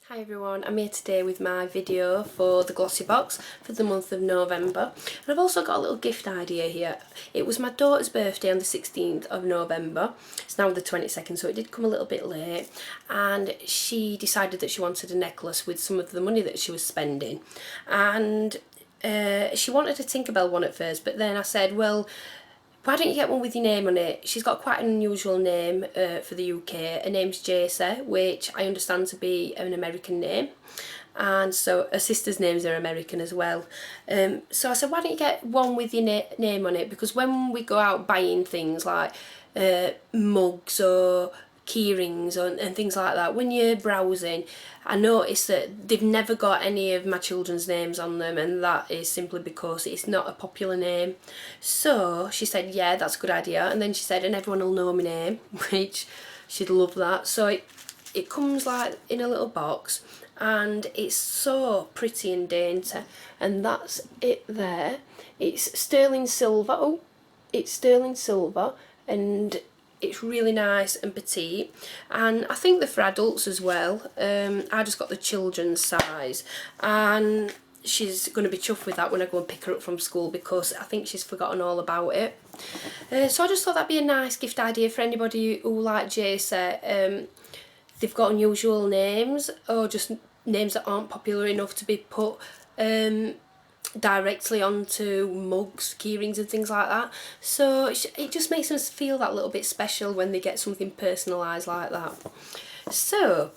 Hi everyone, I'm here today with my video for the Glossybox for the month of November, and I've also got a little gift idea here. It was my daughter's birthday on the 16th of November. It's now the 22nd, so it did come a little bit late, and she decided that she wanted a necklace with some of the money that she was spending, and she wanted a Tinkerbell one at first, but then I said, well, why don't you get one with your name on it? She's got quite an unusual name for the UK. Her name's Jace, which I understand to be an American name. And so her sister's names are American as well. So I said, why don't you get one with your name on it? Because when we go out buying things like mugs or key rings and things like that, when you're browsing, I noticed that they've never got any of my children's names on them, and that is simply because it's not a popular name. So she said, yeah, that's a good idea. And then she said, and everyone will know my name, which she'd love that. So it comes like in a little box, and it's so pretty and dainty, and that's it there. It's sterling silver. Oh, it's sterling silver, and it's really nice and petite, and I think they're for adults as well. I just got the children's size, and she's going to be chuffed with that when I go and pick her up from school, because I think she's forgotten all about it. So I just thought that'd be a nice gift idea for anybody who, like Jace, they've got unusual names, or just names that aren't popular enough to be put directly onto mugs, key rings and things like that. So it just makes us feel that little bit special when they get something personalised like that. So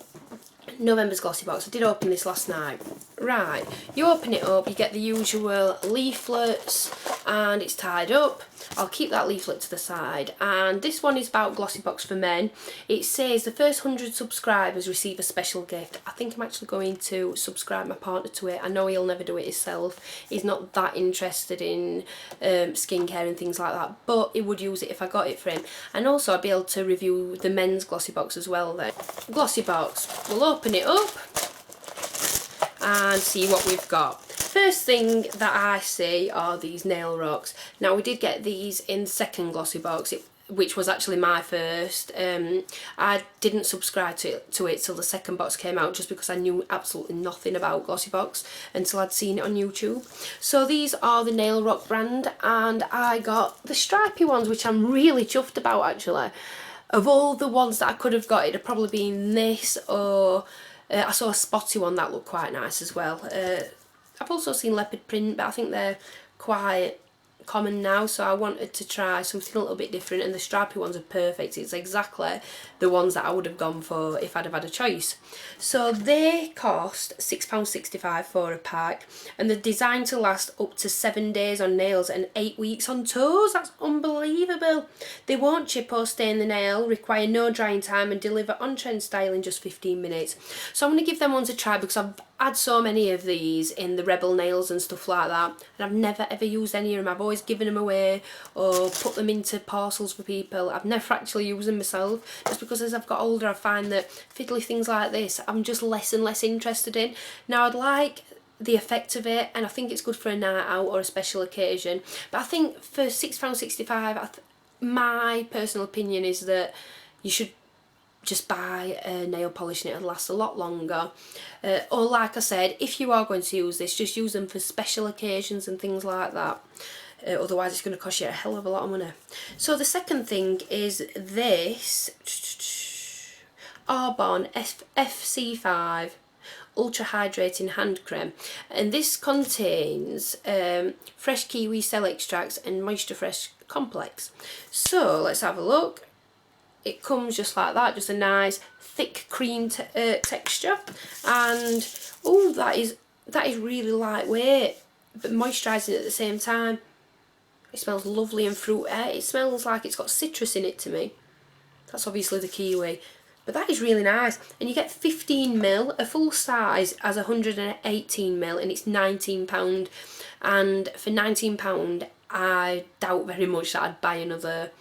November's Glossybox, I did open this last night. Right, you open it up, you get the usual leaflets, and it's tied up. I'll keep that leaflet to the side, and this one is about Glossybox for men. It says the first 100 subscribers receive a special gift. I think I'm actually going to subscribe my partner to it. I know he'll never do it himself. He's not that interested in skincare and things like that, but he would use it if I got it for him. And also I'll be able to review the men's Glossybox as well then. Glossybox, we'll open it up and see what we've got. First thing that I see are these nail rocks. Now we did get these in the second Glossybox, which was actually my first. I didn't subscribe to it till the second box came out, just because I knew absolutely nothing about Glossybox until I'd seen it on YouTube. So these are the Nail Rock brand, and I got the stripy ones, which I'm really chuffed about actually. Of all the ones that I could have got, it'd have probably been this, or I saw a spotty one that looked quite nice as well. I've also seen leopard print, but I think they're quite common now, so I wanted to try something a little bit different, and the stripy ones are perfect. It's exactly the ones that I would have gone for if I'd have had a choice. So they cost £6.65 for a pack, and they're designed to last up to 7 days on nails and 8 weeks on toes. That's unbelievable. They won't chip or stain the nail, require no drying time, and deliver on-trend style in just 15 minutes. So I'm going to give them ones a try, because I've had so many of these in the Rebel nails and stuff like that, and I've never ever used any of them. I've always given them away or put them into parcels for people. I've never actually used them myself, just because as I've got older I find that fiddly things like this I'm just less and less interested in. Now I'd like the effect of it, and I think it's good for a night out or a special occasion, but I think for £6.65, my personal opinion is that you should just buy a nail polish and it'll last a lot longer. Or like I said, if you are going to use this, just use them for special occasions and things like that. Otherwise it's going to cost you a hell of a lot of money. So the second thing is this Arbonne FC5 Ultra Hydrating Hand Cream, and this contains fresh kiwi cell extracts and Moisture Fresh Complex. So let's have a look. It comes just like that, just a nice thick cream texture, and oh, that is really lightweight but moisturising at the same time. It smells lovely and fruity. It smells like it's got citrus in it to me. That's obviously the kiwi, but that is really nice. And you get 15ml. A full size has 118ml, and it's £19. And for £19, I doubt very much that I'd buy another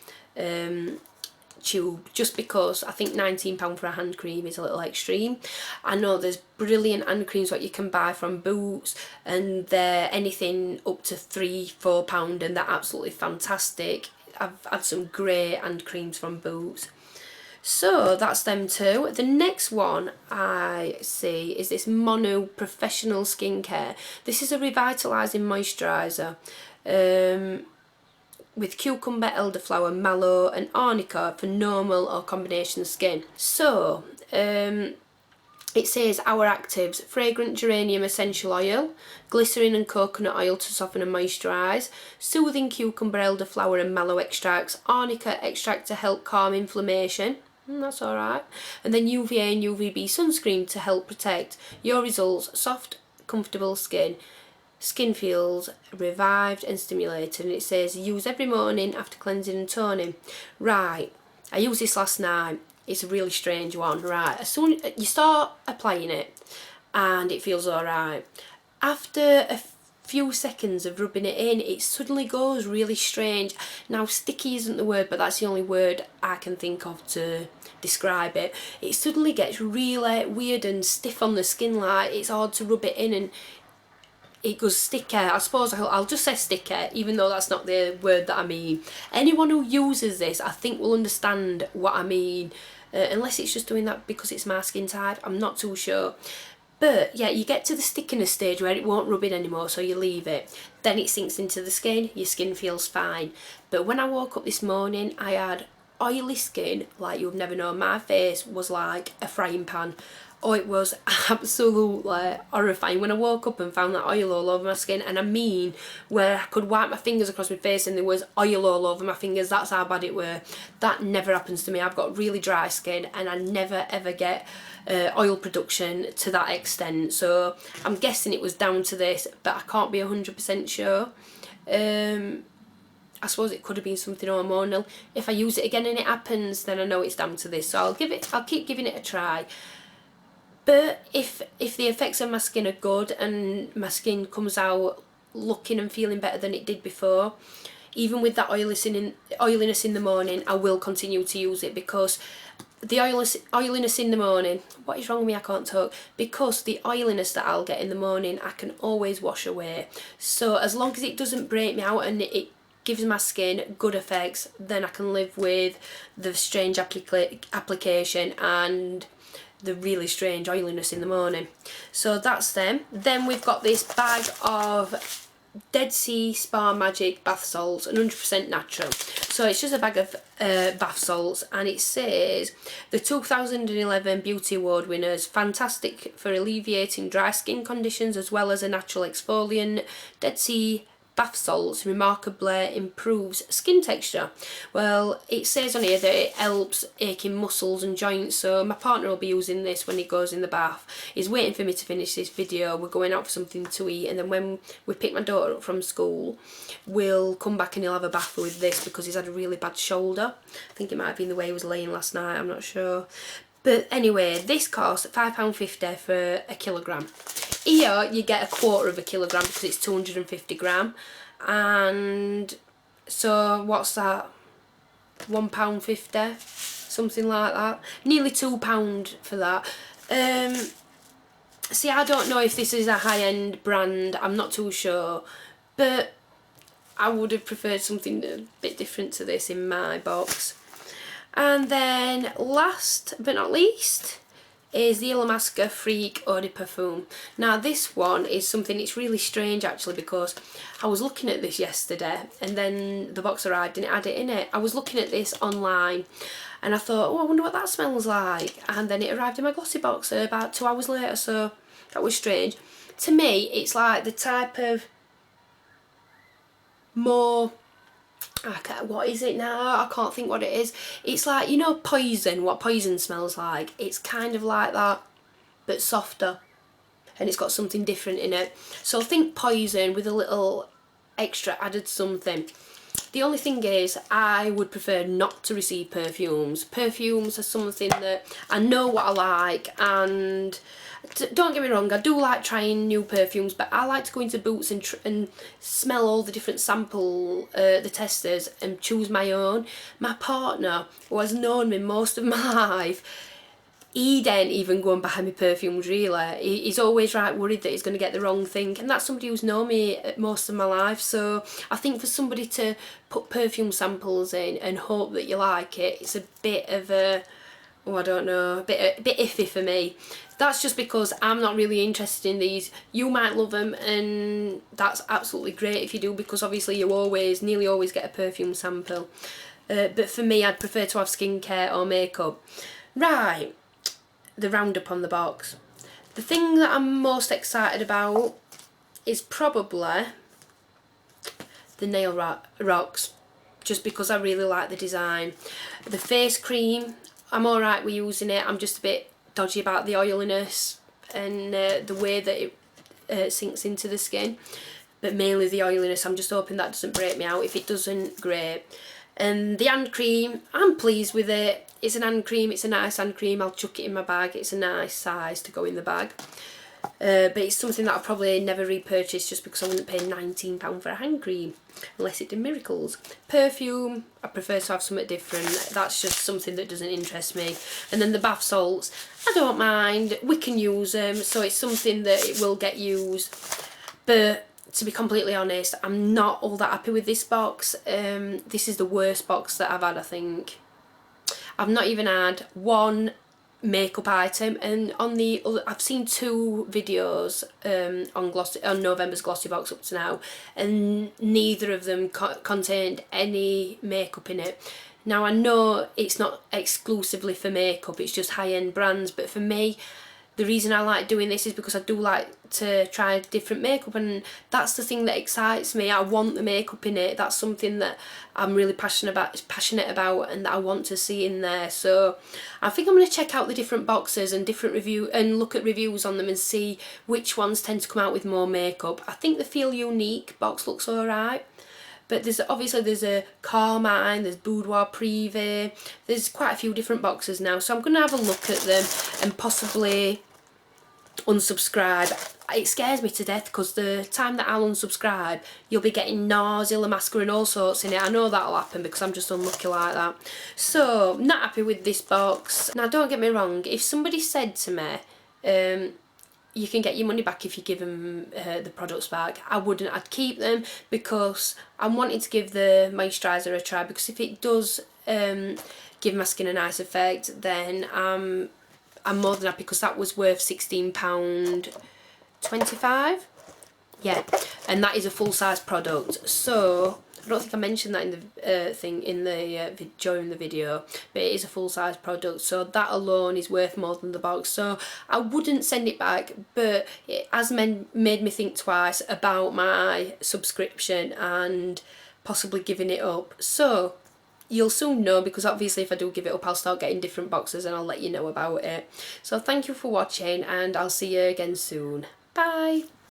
tube, just because I think £19 for a hand cream is a little extreme. I know there's brilliant hand creams what you can buy from Boots, and they're anything up to £3-4, and they're absolutely fantastic. I've had some great hand creams from Boots. So that's them two. The next one I see is this Mono Professional Skincare. This is a revitalising moisturiser with cucumber, elderflower, mallow and arnica for normal or combination skin. So it says our actives: fragrant geranium essential oil, glycerin and coconut oil to soften and moisturise, soothing cucumber, elderflower and mallow extracts, arnica extract to help calm inflammation. That's alright. And then UVA and UVB sunscreen to help protect your results. Soft, comfortable skin. Skin feels revived and stimulated. And it says use every morning after cleansing and toning. Right, I used this last night. It's a really strange one. Right, as soon as you start applying it and it feels alright, after a few seconds of rubbing it in, it suddenly goes really strange. Now, sticky isn't the word, but that's the only word I can think of to describe it. It suddenly gets really weird and stiff on the skin, like it's hard to rub it in and it goes sticky. I suppose I'll just say sticky, even though that's not the word that I mean. Anyone who uses this, I think, will understand what I mean, unless it's just doing that because it's my skin type. I'm not too sure. But yeah, you get to the stickiness stage where it won't rub in anymore, so you leave it. Then it sinks into the skin, your skin feels fine. But when I woke up this morning, I had oily skin like you've never known. My face was like a frying pan. Oh, it was absolutely horrifying when I woke up and found that oil all over my skin. And I mean, where I could wipe my fingers across my face and there was oil all over my fingers. That's how bad it were. That never happens to me. I've got really dry skin and I never ever get oil production to that extent. So I'm guessing it was down to this, but I can't be 100% sure. I suppose it could have been something hormonal. If I use it again and it happens, then I know it's down to this. So I'll keep giving it a try. But if the effects of my skin are good and my skin comes out looking and feeling better than it did before, even with that oiliness in the morning, I will continue to use it, because the oiliness in the morning, what is wrong with me? I can't talk. Because the oiliness that I'll get in the morning, I can always wash away. So as long as it doesn't break me out and it gives my skin good effects, then I can live with the strange application and the really strange oiliness in the morning. So that's them. Then we've got this bag of Dead Sea Spa Magic bath salts, 100% natural. So it's just a bag of bath salts, and it says the 2011 Beauty Award winners, fantastic for alleviating dry skin conditions as well as a natural exfoliant. Dead Sea bath salts remarkably improves skin texture. Well, it says on here that it helps aching muscles and joints, so my partner will be using this when he goes in the bath. He's waiting for me to finish this video. We're going out for something to eat, and then when we pick my daughter up from school, we'll come back and he'll have a bath with this because he's had a really bad shoulder. I think it might have been the way he was laying last night, I'm not sure. But anyway, this costs £5.50 for a kilogram. Here you get a quarter of a kilogram because it's 250 gram, and so what's that? £1.50, something like that. Nearly £2 for that. See, I don't know if this is a high-end brand. I'm not too sure, but I would have preferred something a bit different to this in my box. And then last but not least is the Illamasqua Freak Eau de Parfum. Now this one is something, it's really strange actually, because I was looking at this yesterday and then the box arrived and it had it in it. I was looking at this online and I thought, oh, I wonder what that smells like, and then it arrived in my Glossybox about 2 hours later, so that was strange. To me, it's like the type of more, what is it now? I can't think what it is. It's like, you know, Poison, what Poison smells like. It's kind of like that, but softer, and it's got something different in it. So think Poison with a little extra added something. The only thing is, I would prefer not to receive perfumes. Perfumes are something that I know what I like, and don't get me wrong, I do like trying new perfumes, but I like to go into Boots and smell all the different the testers, and choose my own. My partner, who has known me most of my life, he don't even go and buy me perfumes really. He's always worried that he's going to get the wrong thing, and that's somebody who's known me most of my life. So I think for somebody to put perfume samples in and hope that you like it, it's a bit of a oh, I don't know, a bit iffy for me. That's just because I'm not really interested in these. You might love them, and that's absolutely great if you do, because obviously you nearly always get a perfume sample. But for me, I'd prefer to have skincare or makeup. Right, the roundup on the box. The thing that I'm most excited about is probably the nail rocks, just because I really like the design. The face cream, I'm alright with using it. I'm just a bit dodgy about the oiliness and the way that it sinks into the skin, but mainly the oiliness. I'm just hoping that doesn't break me out. If it doesn't, great. And the hand cream, I'm pleased with it. It's an hand cream, it's a nice hand cream. I'll chuck it in my bag. It's a nice size to go in the bag. But it's something that I'll probably never repurchase, just because I wouldn't pay £19 for a hand cream unless it did miracles. Perfume, I prefer to have something different. That's just something that doesn't interest me. And then the bath salts, I don't mind. We can use them, so it's something that it will get used. But to be completely honest, I'm not all that happy with this box. This is the worst box that I've had, I think. I've not even had one makeup item, and on the other, I've seen 2 videos on November's Glossybox up to now, and neither of them contained any makeup in it. Now I know it's not exclusively for makeup, it's just high-end brands, but for me, the reason I like doing this is because I do like to try different makeup, and that's the thing that excites me. I want the makeup in it. That's something that I'm really passionate about and that I want to see in there. So I think I'm going to check out the different boxes and look at reviews on them and see which ones tend to come out with more makeup. I think the Feel Unique box looks alright. But there's a Carmine, there's Boudoir Privé, there's quite a few different boxes now. So I'm going to have a look at them and possibly unsubscribe. It scares me to death, because the time that I'll unsubscribe, you'll be getting nausea, La Mascara and all sorts in it. I know that'll happen because I'm just unlucky like that. So, not happy with this box. Now, don't get me wrong, if somebody said to me, you can get your money back if you give them the products back, I wouldn't. I'd keep them, because I'm wanting to give the moisturiser a try, because if it does give my skin a nice effect, then I'm more than happy, because that was worth £16.25. Yeah, and that is a full-size product. So I don't think I mentioned that in the during the video, but it is a full-size product, so that alone is worth more than the box. So I wouldn't send it back, but it has made me think twice about my subscription and possibly giving it up. So you'll soon know, because obviously if I do give it up, I'll start getting different boxes and I'll let you know about it. So thank you for watching, and I'll see you again soon. Bye!